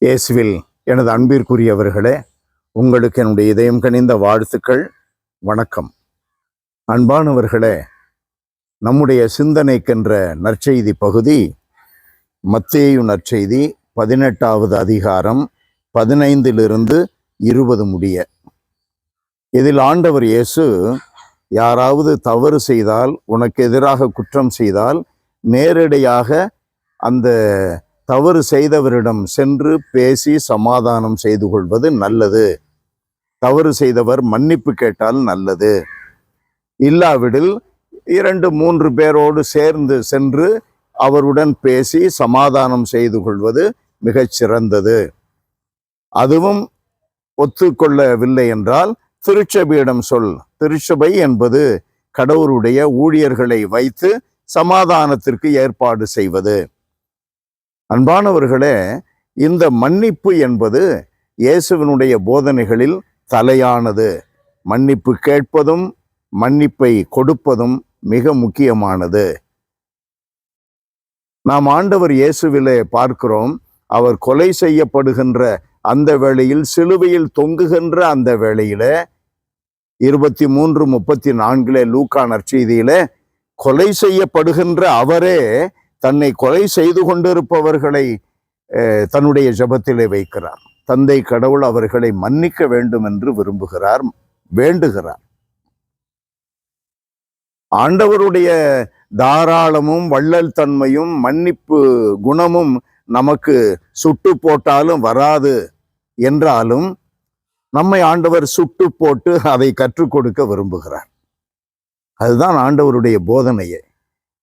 இயேசுவில் எனது அன்பிற்குரியவர்களே, உங்களுக்கு என்னுடைய இதயம் கனிந்த வாழ்த்துக்கள். வணக்கம். அன்பானவர்களே, நம்முடைய சிந்தனைக்கென்ற நற்செய்தி பகுதி மத்தேயு நற்செய்தி 18வது அதிகாரம் 15 20 முடிய. இதில் ஆண்டவர் இயேசு, யாராவது தவறு செய்தால், உனக்கு எதிராக குற்றம் செய்தால், நேரடியாக அந்த தவறு செய்தவரிடம் சென்று பேசி சமாதானம் செய்து கொள்வது நல்லது. தவறு செய்தவர் மன்னிப்பு கேட்டால் நல்லது. இல்லாவிடில் 2-3 பேரோடு சேர்ந்து சென்று அவருடன் பேசி சமாதானம் செய்து கொள்வது மிகச் சிறந்தது. அதுவும் ஒத்துக்கொள்ளவில்லை என்றால் திருச்சபையிடம் சொல். திருச்சபை என்பது கடவுளுடைய ஊழியர்களை வைத்து சமாதானத்திற்கு ஏற்பாடு செய்வது. அன்பானவர்களே, இந்த மன்னிப்பு என்பது இயேசுவினுடைய போதனைகளில் தலையானது. மன்னிப்பு கேட்பதும் மன்னிப்பை கொடுப்பதும் மிக முக்கியமானது. நாம் ஆண்டவர் இயேசுவிலே பார்க்கிறோம், அவர் கொலை செய்யப்படுகின்ற அந்த வேளையில், சிலுவையில் தொங்குகின்ற அந்த வேளையிலே 23-34 லூக்கா நற்செய்தியிலே கொலை செய்யப்படுகின்ற அவரே தன்னை கொலை செய்து கொண்டிருப்பவர்களை தன்னுடைய ஜெபத்திலே வைக்கிறார். தந்தை கடவுள் அவர்களை மன்னிக்க வேண்டும் என்று விரும்புகிறார், வேண்டுகிறார். ஆண்டவருடைய தாராளமும் வள்ளல் தன்மையும் மன்னிப்பு குணமும் நமக்கு சுட்டு போட்டாலும் வராது என்றாலும் நம்மை ஆண்டவர் சுட்டு போட்டு அதை கற்றுக் கொடுக்க விரும்புகிறார். அதுதான் ஆண்டவருடைய போதனையே.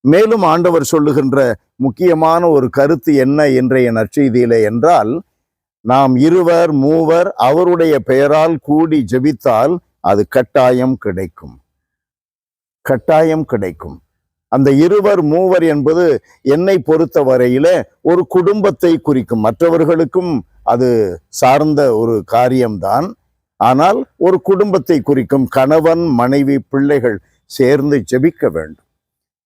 மேலும் ஆண்டவர் சொல்லுகின்ற முக்கியமான ஒரு கருத்து என்ன இன்றைய நற்செய்தியிலே என்றால், நாம் 2-3 அவருடைய பெயரால் கூடி ஜெபித்தால் அது கட்டாயம் கிடைக்கும். கட்டாயம் கிடைக்கும். அந்த 2-3 என்பது என்னை பொறுத்த வரையில ஒரு குடும்பத்தை குறிக்கும். மற்றவர்களுக்கும் அது சார்ந்த ஒரு காரியம்தான். ஆனால் ஒரு குடும்பத்தை குறிக்கும். கணவன், மனைவி, பிள்ளைகள் சேர்ந்து ஜெபிக்க வேண்டும்.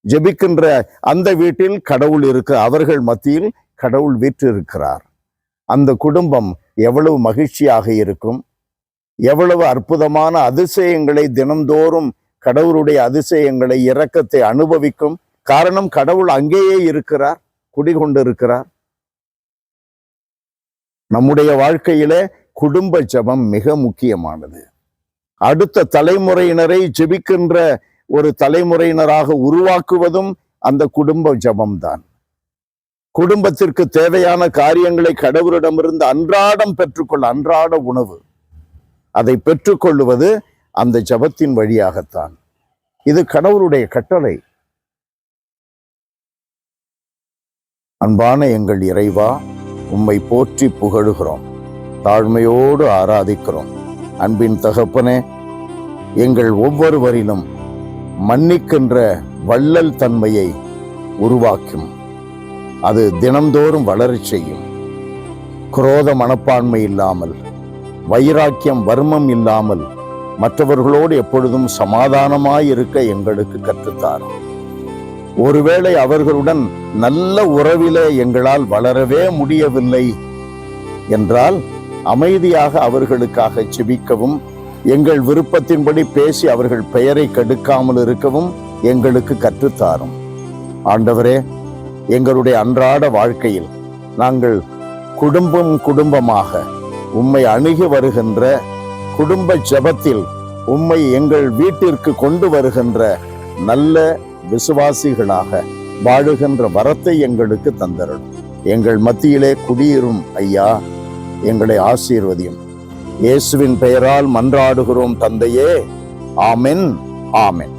ஜெபிக்கின்ற அந்த வீட்டில் கடவுள் இருக்கு. அவர்கள் மத்தியில் கடவுள் வீற்றிருக்கிறார். அந்த குடும்பம் எவ்வளவு மகிழ்ச்சியாக இருக்கும், எவ்வளவு அற்புதமான அதிசயங்களை தினந்தோறும், கடவுளுடைய அதிசயங்களை, இரக்கத்தை அனுபவிக்கும். காரணம், கடவுள் அங்கேயே இருக்கிறார், குடிகொண்டிருக்கிறார். நம்முடைய வாழ்க்கையிலே குடும்ப ஜெபம் மிக முக்கியமானது. அடுத்த தலைமுறையினரை ஜெபிக்கின்ற ஒரு தலைமுறையினராக உருவாக்குவதும் அந்த குடும்ப ஜெபம்தான். குடும்பத்திற்கு தேவையான காரியங்களை கடவுளிடமிருந்து அன்றாடம் பெற்றுக்கொள்ள, அன்றாட உணவு, அதை பெற்றுக்கொள்வது அந்த ஜெபத்தின் வழியாகத்தான். இது கடவுளுடைய கட்டளை. அன்பான எங்கள் இறைவா, உம்மை போற்றி புகழுகிறோம், தாழ்மையோடு ஆராதிக்கிறோம். அன்பின் தகப்பனே, எங்கள் ஒவ்வொருவரிலும் மன்னிக்கின்ற வள்ளல் தன்மையை உருவாக்கும். அது தினம்தோறும் வளரச் செய்யும். குரோத மனப்பான்மை இல்லாமல், வைராக்கியம், வர்மம் இல்லாமல் மற்றவர்களோடு எப்பொழுதும் சமாதானமாயிருக்க எங்களுக்கு கற்றுத்தாரும். ஒருவேளை அவர்களுடன் நல்ல உறவிலே எங்களால் வளரவே முடியவில்லை என்றால் அமைதியாக அவர்களுக்காக ஜெபிக்கவும், எங்கள் விருப்பத்தின்படி பேசி அவர்கள் பெயரை கெடுக்காமல் இருக்கவும் எங்களுக்கு கற்றுத்தாரும். ஆண்டவரே, எங்களுடைய அன்றாட வாழ்க்கையில் நாங்கள் குடும்பமாக உம்மை அணுகி வருகின்ற குடும்ப ஜெபத்தில் உம்மை எங்கள் வீட்டிற்கு கொண்டு வருகின்ற நல்ல விசுவாசிகளாக வாழுகின்ற வரத்தை எங்களுக்கு தந்தரணும். எங்கள் மத்தியிலே குடியிரும் ஐயா, எங்களை ஆசீர்வதியும். இயேசுவின் பெயரால் மன்றாடுகிறோம் தந்தையே. ஆமென், ஆமென்.